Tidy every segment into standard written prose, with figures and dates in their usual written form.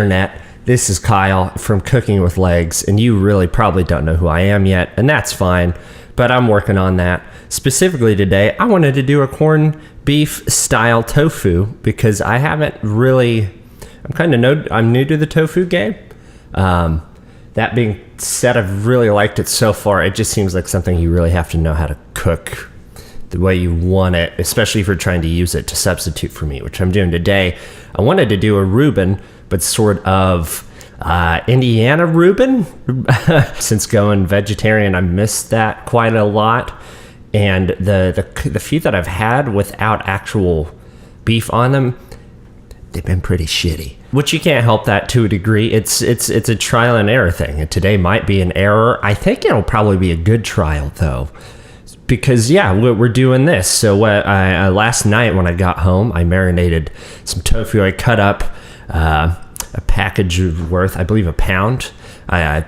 internet. This is Kyle from Cooking with Legs, and you really probably don't know who I am yet, and that's fine, but I'm working on that. Specifically today, I wanted to do a corned beef style tofu because I haven't really, I'm new to the tofu game. That being said, I've really liked it so far. It just seems like something you really have to know how to cook the way you want it, especially if you're trying to use it to substitute for meat, which I'm doing today. I wanted to do a Reuben, but sort of Indiana Reuben. Since going vegetarian, I missed that quite a lot. And the few that I've had without actual beef on them, they've been pretty shitty. Which you can't help that to a degree. It's a trial and error thing. And today might be an error. I think it'll probably be a good trial though. Because yeah, we're doing this. So last night when I got home, I marinated some tofu. I cut up a package worth, I believe, a pound. I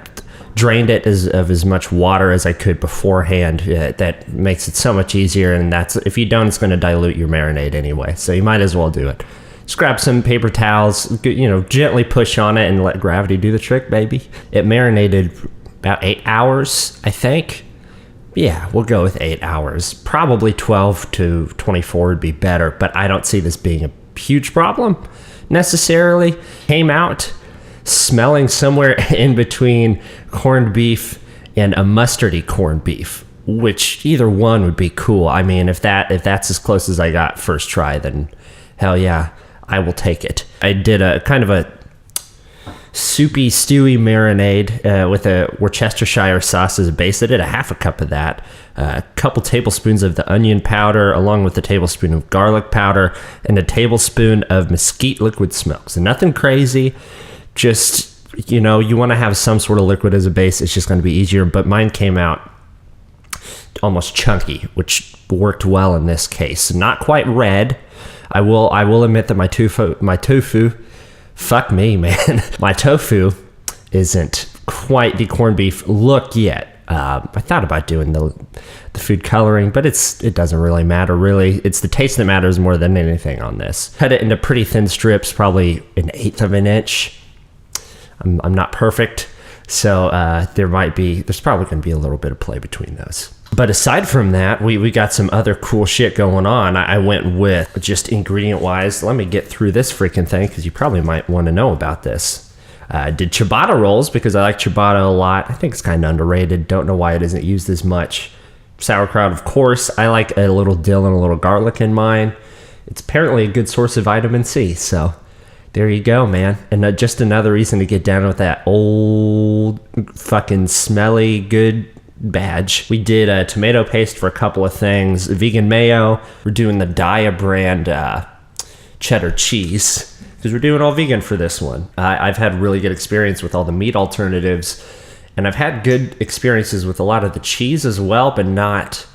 drained it of as much water as I could beforehand. That makes it so much easier. And that's, if you don't, it's going to dilute your marinade anyway. So you might as well do it. Just grab some paper towels, gently push on it and let gravity do the trick, baby. It marinated about 8 hours, I think. Yeah, we'll go with 8 hours. Probably 12 to 24 would be better, but I don't see this being a huge problem necessarily. Came out smelling somewhere in between corned beef and a mustardy corned beef, which either one would be cool. I mean, if that's as close as I got first try, then hell yeah, I will take it. I did a kind of a soupy, stewy marinade with a Worcestershire sauce as a base. I did a half a cup of that, a couple tablespoons of the onion powder, along with a tablespoon of garlic powder, and a tablespoon of mesquite liquid smoke. So nothing crazy, just, you want to have some sort of liquid as a base. It's just going to be easier, but mine came out almost chunky, which worked well in this case. Not quite red. I will admit that my tofu, fuck me, man. My tofu isn't quite the corned beef look yet. I thought about doing the food coloring, but it doesn't really matter, really. It's the taste that matters more than anything on this. Cut it into pretty thin strips, probably 1/8 of an inch. I'm not perfect, so there's probably going to be a little bit of play between those. But aside from that, we got some other cool shit going on. I went with, just ingredient-wise, let me get through this freaking thing, because you probably might want to know about this. I did ciabatta rolls, because I like ciabatta a lot. I think it's kind of underrated. Don't know why it isn't used as much. Sauerkraut, of course. I like a little dill and a little garlic in mine. It's apparently a good source of vitamin C, so there you go, man. And just another reason to get down with that old, fucking smelly, good badge. We did a tomato paste for a couple of things. Vegan mayo. We're doing the Daya brand cheddar cheese because we're doing all vegan for this one. I've had really good experience with all the meat alternatives, and I've had good experiences with a lot of the cheese as well, but not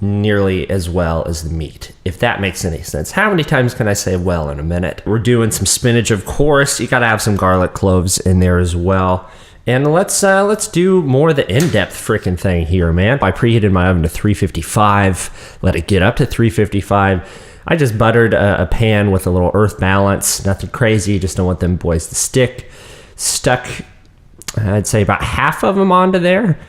nearly as well as the meat, if that makes any sense. How many times can I say well in a minute? We're doing some spinach, of course. You gotta have some garlic cloves in there as well. And let's do more of the in-depth freaking thing here, man. I preheated my oven to 355, let it get up to 355. I just buttered a pan with a little earth balance, nothing crazy, just don't want them boys to stick. Stuck, I'd say about half of them onto there,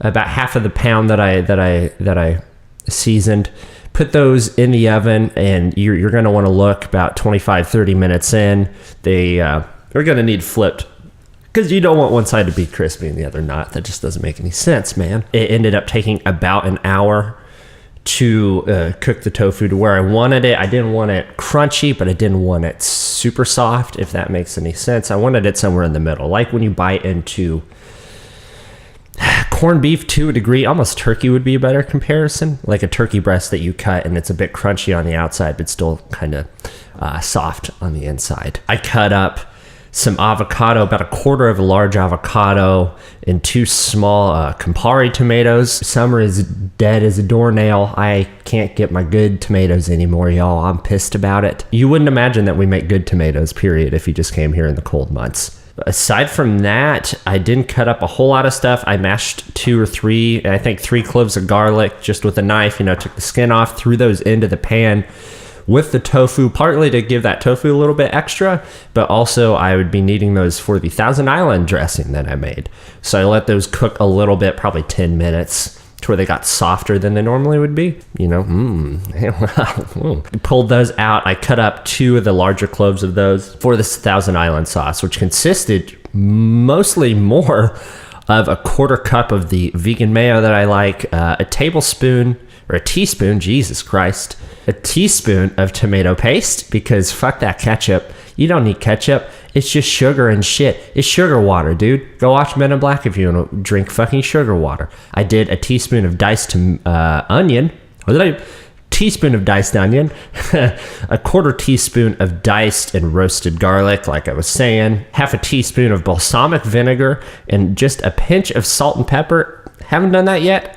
about half of the pound that I seasoned. Put those in the oven, and you're going to want to look about 25-30 minutes in. They're going to need flipped, because you don't want one side to be crispy and the other not. That just doesn't make any sense, man. It ended up taking about an hour to cook the tofu to where I wanted it. I didn't want it crunchy, but I didn't want it super soft, if that makes any sense. I wanted it somewhere in the middle, like when you bite into corned beef to a degree. Almost turkey would be a better comparison, like a turkey breast that you cut and it's a bit crunchy on the outside, but still kind of soft on the inside. I cut up some avocado, about 1/4 of a large avocado, and 2 small Campari tomatoes. Summer is dead as a doornail. I can't get my good tomatoes anymore, y'all. I'm pissed about it. You wouldn't imagine that we make good tomatoes, period, if you just came here in the cold months. Aside from that, I didn't cut up a whole lot of stuff. I mashed 2 or 3, I think 3 cloves of garlic just with a knife, took the skin off, threw those into the pan with the tofu, partly to give that tofu a little bit extra, but also I would be needing those for the Thousand Island dressing that I made. So I let those cook a little bit, probably 10 minutes, to where they got softer than they normally would be. Pulled those out. I cut up 2 of the larger cloves of those for this Thousand Island sauce, which consisted mostly more of a 1/4 cup of the vegan mayo that I like, a tablespoon or a teaspoon, Jesus Christ, a teaspoon of tomato paste, because fuck that ketchup. You don't need ketchup. It's just sugar and shit. It's sugar water, dude. Go watch Men in Black if you want to drink fucking sugar water. I did a teaspoon of diced onion. Teaspoon of diced onion, a 1/4 teaspoon of diced and roasted garlic, like I was saying, 1/2 teaspoon of balsamic vinegar, and just a pinch of salt and pepper. Haven't done that yet.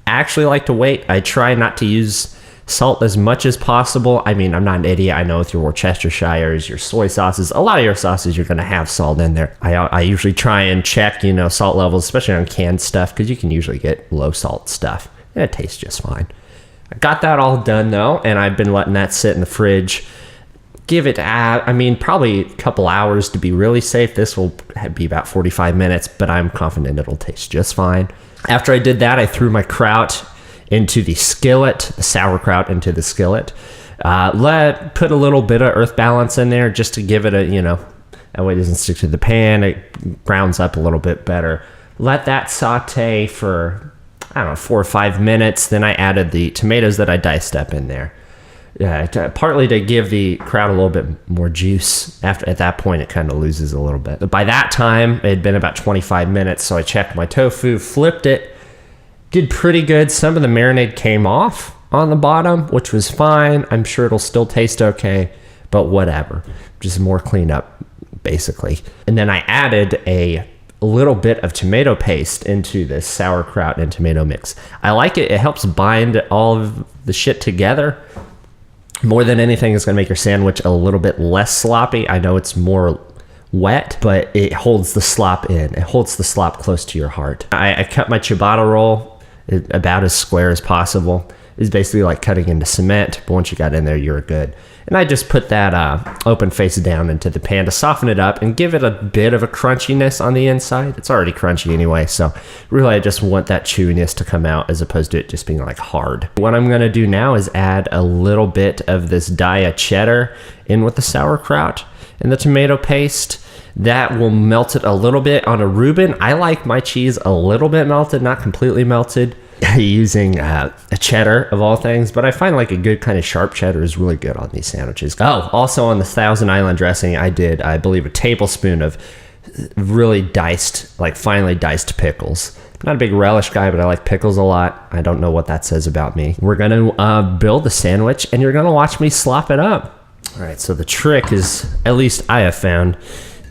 I actually like to wait. I try not to use salt as much as possible. I mean, I'm not an idiot. I know with your Worcestershires, your soy sauces, a lot of your sauces, you're going to have salt in there. I usually try and check, salt levels, especially on canned stuff, because you can usually get low salt stuff, and it tastes just fine. I got that all done, though, and I've been letting that sit in the fridge. Give it, probably a couple hours to be really safe. This will be about 45 minutes, but I'm confident it'll taste just fine. After I did that, I threw my kraut into the skillet, the sauerkraut into the skillet. Put a little bit of earth balance in there just to give it that way it doesn't stick to the pan. It browns up a little bit better. Let that saute for, 4 or 5 minutes. Then I added the tomatoes that I diced up in there. Partly to give the kraut a little bit more juice. At that point, it kind of loses a little bit. But by that time, it had been about 25 minutes, so I checked my tofu, flipped it, did pretty good. Some of the marinade came off on the bottom, which was fine. I'm sure it'll still taste okay, but whatever. Just more cleanup, basically. And then I added a little bit of tomato paste into this sauerkraut and tomato mix. I like it. It helps bind all of the shit together. More than anything, it's going to make your sandwich a little bit less sloppy. I know it's more wet, but it holds the slop in. It holds the slop close to your heart. I cut my ciabatta roll about as square as possible. It's basically like cutting into cement, but once you got in there, you're good. And I just put that open face down into the pan to soften it up and give it a bit of a crunchiness on the inside. It's already crunchy anyway, so really I just want that chewiness to come out as opposed to it just being like hard. What I'm gonna do now is add a little bit of this Daya cheddar in with the sauerkraut and the tomato paste. That will melt it a little bit on a Reuben. I like my cheese a little bit melted, not completely melted, using a cheddar of all things, but I find like a good kind of sharp cheddar is really good on these sandwiches. Oh, also on the Thousand Island dressing, I did, I believe, a tablespoon of really diced, like finely diced pickles. I'm not a big relish guy, but I like pickles a lot. I don't know what that says about me. We're gonna build the sandwich, and you're gonna watch me slop it up. All right, so the trick is, at least I have found,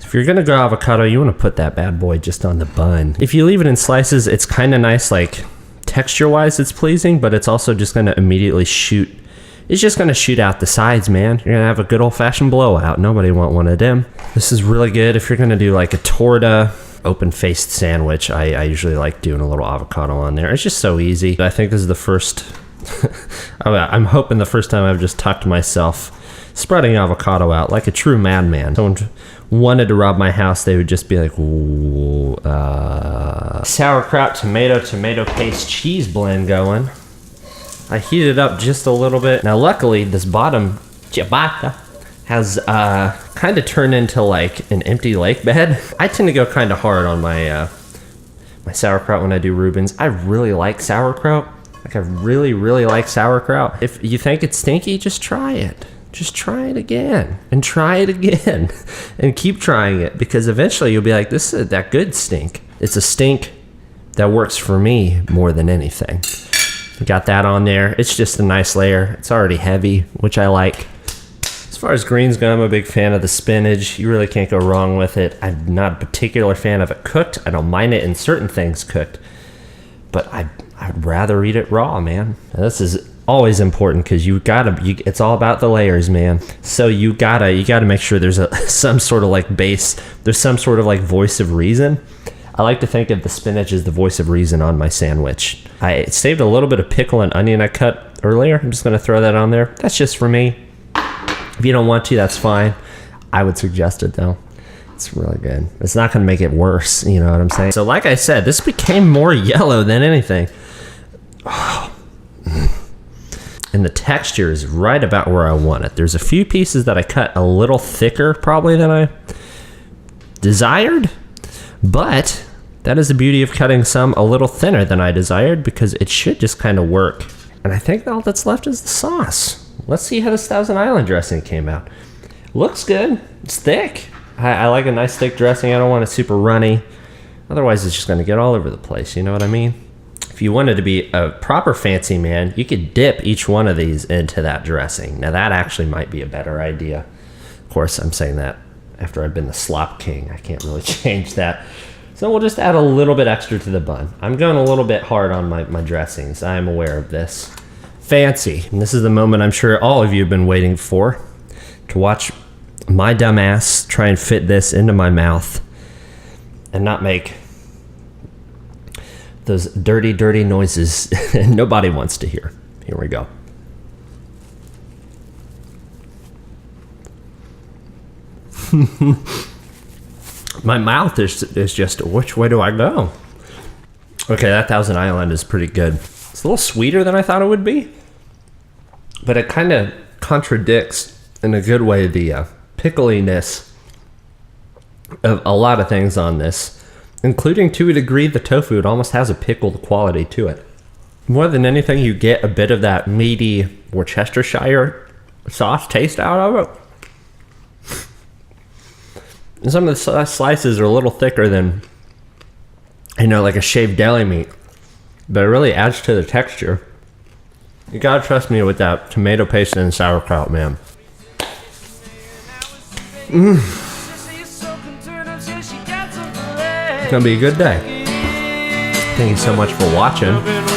if you're gonna go avocado, you wanna put that bad boy just on the bun. If you leave it in slices, it's kind of nice, like texture-wise it's pleasing, but it's also just gonna immediately shoot. It's just gonna shoot out the sides, man. You're gonna have a good old-fashioned blowout. Nobody want one of them. This is really good if you're gonna do like a torta, open-faced sandwich. I usually like doing a little avocado on there. It's just so easy. I think this is the first, I'm hoping the first time I've just tucked myself spreading avocado out like a true madman. Someone wanted to rob my house, they would just be like, ooh, sauerkraut, tomato paste, cheese blend going. I heated it up just a little bit. Now, luckily, this bottom ciabatta has kind of turned into like an empty lake bed. I tend to go kind of hard on my my sauerkraut when I do Reubens. I really like sauerkraut. Like, I really, really like sauerkraut. If you think it's stinky, just try it. Just try it again and try it again and keep trying it, because eventually you'll be like, this is that good stink. It's a stink that works for me more than anything. Got that on there. It's just a nice layer. It's already heavy, which I like. As far as greens go, I'm a big fan of the spinach. You really can't go wrong with it. I'm not a particular fan of it cooked. I don't mind it in certain things cooked, but I'd rather eat it raw, man. And this is always important, because it's all about the layers, man. So you gotta make sure there's some sort of like base. There's some sort of like voice of reason. I like to think of the spinach as the voice of reason on my sandwich. I saved a little bit of pickle and onion I cut earlier. I'm just gonna throw that on there. That's just for me. If you don't want to, that's fine. I would suggest it though. It's really good. It's not going to make it worse, you know what I'm saying? So like I said, this became more yellow than anything. And the texture is right about where I want it. There's a few pieces that I cut a little thicker probably than I desired, but that is the beauty of cutting some a little thinner than I desired, because it should just kind of work. And I think all that's left is the sauce. Let's see how this Thousand Island dressing came out. Looks good. It's thick. I like a nice thick dressing. I don't want it super runny. Otherwise, it's just going to get all over the place. You know what I mean? If you wanted to be a proper fancy man, you could dip each one of these into that dressing. Now, that actually might be a better idea. Of course, I'm saying that after I've been the slop king. I can't really change that. So we'll just add a little bit extra to the bun. I'm going a little bit hard on my dressings. I am aware of this. Fancy. And this is the moment I'm sure all of you have been waiting for, to watch my dumb ass try and fit this into my mouth and not make those dirty, dirty noises nobody wants to hear. Here we go. My mouth is just, which way do I go? Okay, that Thousand Island is pretty good. It's a little sweeter than I thought it would be, but it kind of contradicts in a good way the pickliness of a lot of things on this, including to a degree the tofu. It almost has a pickled quality to it. More than anything, you get a bit of that meaty Worcestershire sauce taste out of it. And some of the slices are a little thicker than, you know, like a shaved deli meat, but it really adds to the texture. You gotta trust me with that tomato paste and sauerkraut, man. It's gonna be a good day. Thank you so much for watching.